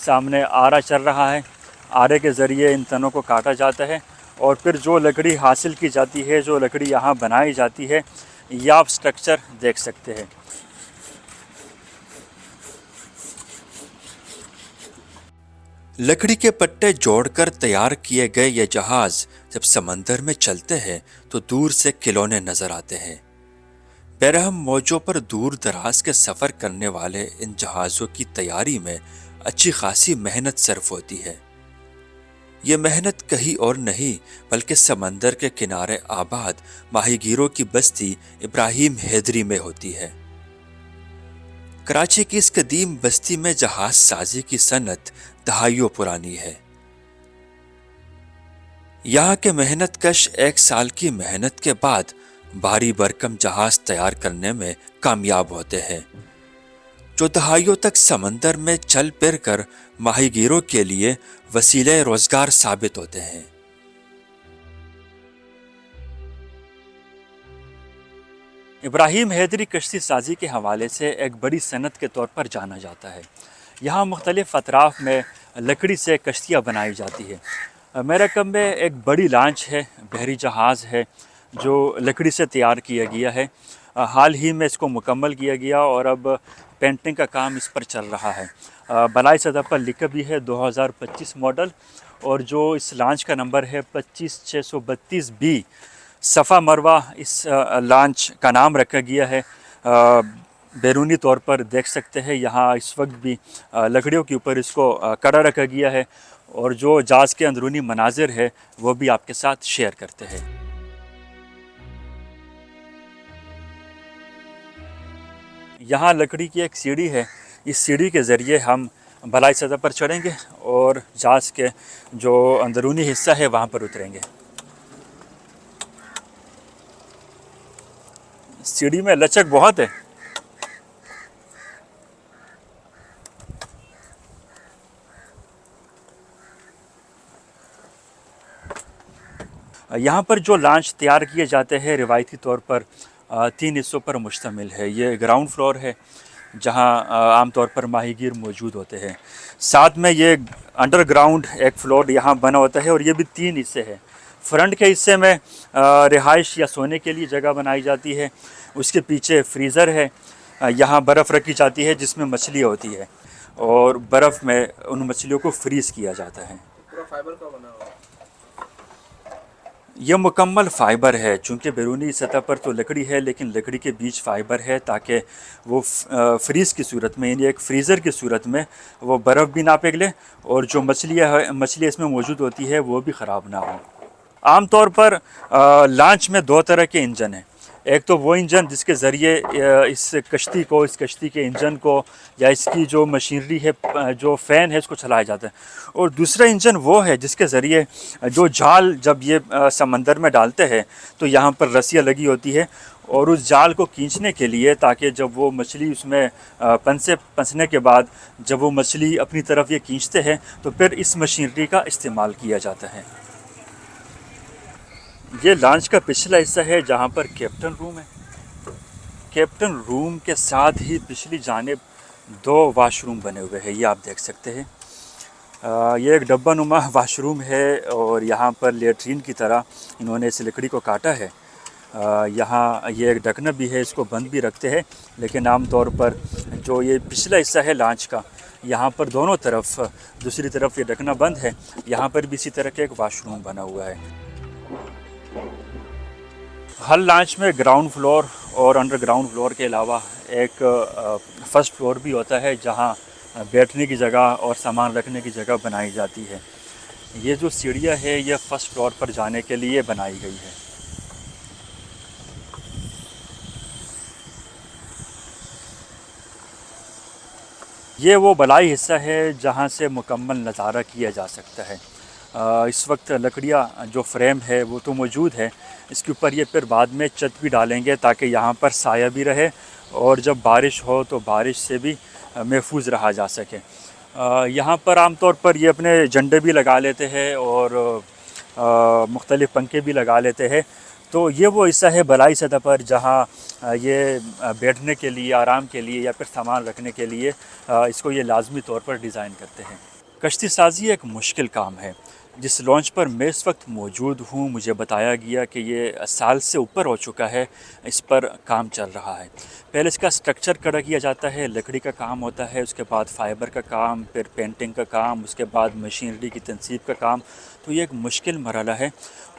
सामने आरा चल रहा है। आरे के ज़रिए इन तनों को काटा जाता है और फिर जो लकड़ी हासिल की जाती है, जो लकड़ी यहाँ बनाई जाती है, यह आप स्ट्रक्चर देख सकते हैं। लकड़ी के पट्टे जोड़कर तैयार किए गए ये जहाज जब समंदर में चलते हैं तो दूर से खिलौने नजर आते हैं। बेरहम मौजों पर दूर दराज के सफर करने वाले इन जहाज़ों की तैयारी में अच्छी खासी मेहनत सर्फ होती है। ये मेहनत कहीं और नहीं बल्कि समंदर के किनारे आबाद माहीगीरों की बस्ती इब्राहिम हैदरी में होती है। कराची की इस कदीम बस्ती में जहाज साजी की सनत दहाइयों पुरानी है। यहाँ के मेहनत कश एक साल की मेहनत के बाद भारी भरकम जहाज तैयार करने में कामयाब होते हैं, जो दहाइयों तक समंदर में चल फिर कर माहीगीरों के लिए वसीले रोजगार साबित होते हैं। इब्राहिम हैदरी कश्ती साजी के हवाले से एक बड़ी सनत के तौर पर जाना जाता है। यहाँ मुख्तलिफ अतराफ़ में लकड़ी से कश्तियाँ बनाई जाती है। मेरे कम में एक बड़ी लांच है, बहरी जहाज़ है जो लकड़ी से तैयार किया गया है। हाल ही में इसको मुकम्मल किया गया और अब पेंटिंग का काम इस पर चल रहा है। बलाई सतह पर लिखा भी है 2025 मॉडल, और जो इस लांच का नंबर है 25632B। सफ़ा मरवा इस लांच का नाम रखा गया है। बैरूनी तौर पर देख सकते हैं यहाँ इस वक्त भी लकड़ियों के ऊपर इसको कड़ा रखा गया है, और जो जहाज़ के अंदरूनी मनाजिर है वो भी आपके साथ शेयर करते हैं। यहाँ लकड़ी की एक सीढ़ी है, इस सीढ़ी के ज़रिए हम बलाई सतह पर चढ़ेंगे और जहाज़ के जो अंदरूनी हिस्सा है वहाँ पर उतरेंगे। सीढ़ी में लचक बहुत है। यहाँ पर जो लॉन्च तैयार किए जाते हैं रिवायती तौर पर 3 हिस्सों पर मुश्तमिल है। ये ग्राउंड फ्लोर है जहाँ आमतौर पर माहीगीर मौजूद होते हैं। साथ में ये अंडरग्राउंड एक फ्लोर यहाँ बना होता है और ये भी 3 हिस्से हैं। फ्रंट के हिस्से में रिहाइश या सोने के लिए जगह बनाई जाती है। उसके पीछे फ्रीज़र है, यहाँ बर्फ़ रखी जाती है जिसमें मछलियाँ होती है और बर्फ़ में उन मछलियों को फ्रीज़ किया जाता है। पूरा फाइबर का बना हुआ है। यह मुकम्मल फ़ाइबर है, चूँकि बैरूनी सतह पर तो लकड़ी है लेकिन लकड़ी के बीच फ़ाइबर है ताकि वो फ्रीज़ की सूरत में, यानी एक फ्रीज़र की सूरत में वो बर्फ़ भी ना पिघले और जो मछलियाँ इसमें मौजूद होती है वो भी ख़राब ना हो। आमतौर पर लॉन्च में 2 तरह के इंजन हैं। एक तो वो इंजन जिसके ज़रिए इस कश्ती के इंजन को या इसकी जो मशीनरी है, जो फ़ैन है, इसको चलाया जाता है, और दूसरा इंजन वो है जिसके ज़रिए जो जाल जब ये समंदर में डालते हैं तो यहाँ पर रस्सियाँ लगी होती है और उस जाल को खींचने के लिए, ताकि जब वो मछली उसमें फंसने के बाद जब वो मछली अपनी तरफ ये खींचते हैं तो फिर इस मशीनरी का इस्तेमाल किया जाता है। ये लॉन्च का पिछला हिस्सा है जहाँ पर कैप्टन रूम है। कैप्टन रूम के साथ ही पिछली जानिब 2 वाशरूम बने हुए हैं, ये आप देख सकते हैं। ये एक डब्बा नुमा वाशरूम है और यहाँ पर लेट्रिन की तरह इन्होंने इस लकड़ी को काटा है। यहाँ ये एक ढकना भी है, इसको बंद भी रखते हैं, लेकिन आम तौर पर जो ये पिछला हिस्सा है लॉन्च का, यहाँ पर दोनों तरफ, दूसरी तरफ ये ढकना बंद है, यहाँ पर भी इसी तरह का एक वाशरूम बना हुआ है। हर लॉन्च में ग्राउंड फ्लोर और अंडरग्राउंड फ्लोर के अलावा एक फर्स्ट फ्लोर भी होता है जहाँ बैठने की जगह और सामान रखने की जगह बनाई जाती है। ये जो सीढ़ियाँ है ये फर्स्ट फ्लोर पर जाने के लिए बनाई गई है। ये वो बलाई हिस्सा है जहाँ से मुकम्मल नज़ारा किया जा सकता है। इस वक्त लकड़ियाँ जो फ्रेम है वो तो मौजूद है, इसके ऊपर ये फिर बाद में छत भी डालेंगे ताकि यहाँ पर साया भी रहे और जब बारिश हो तो बारिश से भी महफूज रहा जा सके। यहाँ पर आमतौर पर ये अपने झंडे भी लगा लेते हैं और मुख्तलिफ़ पंखे भी लगा लेते हैं तो ये वो हिस्सा है बलाई सतह पर जहाँ ये बैठने के लिए, आराम के लिए या फिर सामान रखने के लिए इसको ये लाजमी तौर पर डिज़ाइन करते हैं। कश्ती साज़ी एक मुश्किल काम है। जिस लॉन्च पर मैं इस वक्त मौजूद हूँ, मुझे बताया गया कि ये साल से ऊपर हो चुका है, इस पर काम चल रहा है। पहले इसका स्ट्रक्चर खड़ा किया जाता है, लकड़ी का काम होता है, उसके बाद फाइबर का काम, फिर पेंटिंग का काम, उसके बाद मशीनरी की तनसीब का काम। तो ये एक मुश्किल मरहला है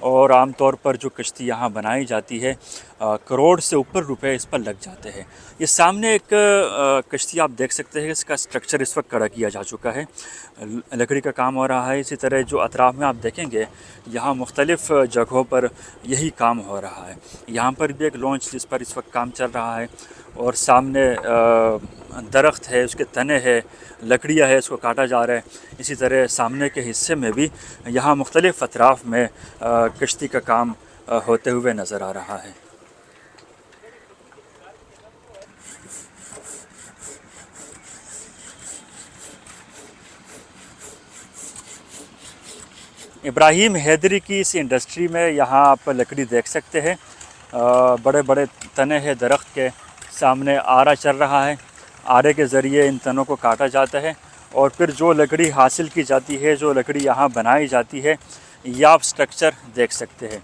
और आम तौर पर जो कश्ती यहाँ बनाई जाती है, करोड़ से ऊपर रुपए इस पर लग जाते हैं। ये सामने एक कश्ती आप देख सकते हैं, इसका स्ट्रक्चर इस वक्त खड़ा किया जा चुका है, लकड़ी का काम हो रहा है। इसी तरह जो अतराफ़ में आप देखेंगे, यहाँ मुख्तलिफ़ जगहों पर यही काम हो रहा है। यहाँ पर भी एक लॉन्च जिस पर इस वक्त काम चल रहा है और सामने दरख्त है, उसके तने है, लकड़ियाँ है, उसको काटा जा रहा है। इसी तरह सामने के हिस्से में भी यहाँ मुख्तलिफ़ अतराफ़ में कश्ती का काम होते हुए नज़र आ रहा है। इब्राहिम हैदरी की इस इंडस्ट्री में यहाँ आप लकड़ी देख सकते हैं, बड़े बड़े तने हैं दरख्त के, सामने आरा चल रहा है। आरे के ज़रिए इन तनों को काटा जाता है और फिर जो लकड़ी हासिल की जाती है, जो लकड़ी यहाँ बनाई जाती है, यह आप स्ट्रक्चर देख सकते हैं।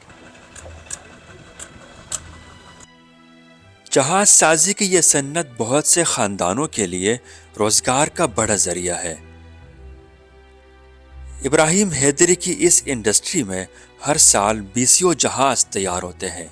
जहाज साजी की यह सन्नत बहुत से खानदानों के लिए रोजगार का बड़ा जरिया है। इब्राहिम हैदरी की इस इंडस्ट्री में हर साल 20 जहाज तैयार होते हैं।